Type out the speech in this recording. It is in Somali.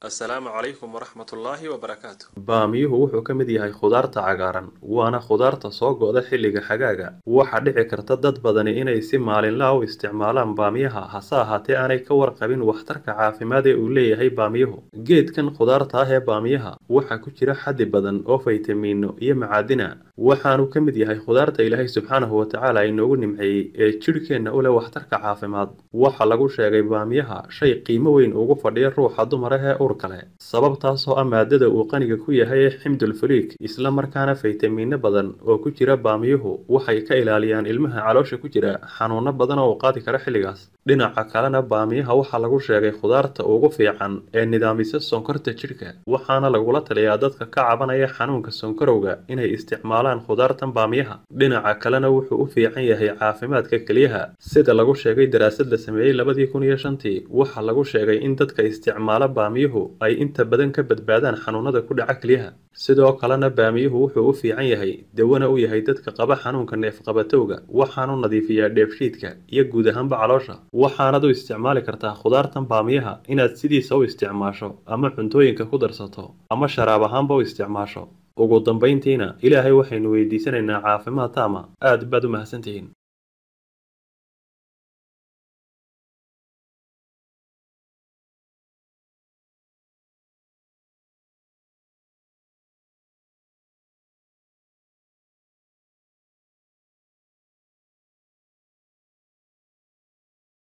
السلام عليكم ورحمة الله وبركاته. baamiyuhu wuxuu ka mid yahay khudaarta cagaaran waana khudaarta soo go'da xilliga xagaaga waxaa dhici karta dad badani inay si maalinle ah u isticmaalaan baamiyaha hase ahaatee aanay ka warqabin waxtarka caafimaad ee uu leeyahay baamiyuhu geedkan khudaarta ah ee baamiyaha waxaa ku jira xaddi badan oo faytamiino iyo macaadina waxaanu ka mid yahay khudaarta ilaahay subxaanahu watacaala inoogu nimceeyey ee jidhkeenna u leh waxtarka caafimaad waxaa lagu sheegay baamiyaha shay qiimo weyn ugu fadhiya ruuxa dumara ee uurka leh sababtaasoo ah maadada uu qaniga ku yahay ximdul foliik isla markaana faytamiino badan oo ku jira baamiyuhu waxay ka ilaaliyaan ilmaha caloosha ku jira xanuuno badan oo qaadi kara xilligaas dhinaca kalena baamiyaha waxaa lagu sheegay khudaarta ugu fiican ee nidaamisa sonkorta jidhka waxaana lagula taliyaa dadka ka cabanaya xanuunka sonkorowga inay isticmaalaan khudaartan baamiyaha dhinaca kalena wuxuu u fiican yahay caafimaadka kelyaha sida lagu sheegay daraasad la sameeyey 2005 waxaa lagu sheegay in dadka isticmaala baamiyuhu ay inta badan ka badbaadaan xanuunada ku dhaca kelyaha sidoo kalena baamiyuhu wuxuu u fiican yahay dawana u yahay dadka qaba xanuunka neef-qabatowga waxaanu nadiifiyaa dheefshiidka iyo guud ahaanba caloosha waxaanad u isticmaali kartaa khudaartan baamiyaha inaad sidiisa u isticmaasho ama cuntooyinka ku darsato ama sharaab ahaanba u isticmaasho ugu dambayntiina ilaahay waxaynu weydiisanaynaa caafimaad taama aad baad u mahadsantihiin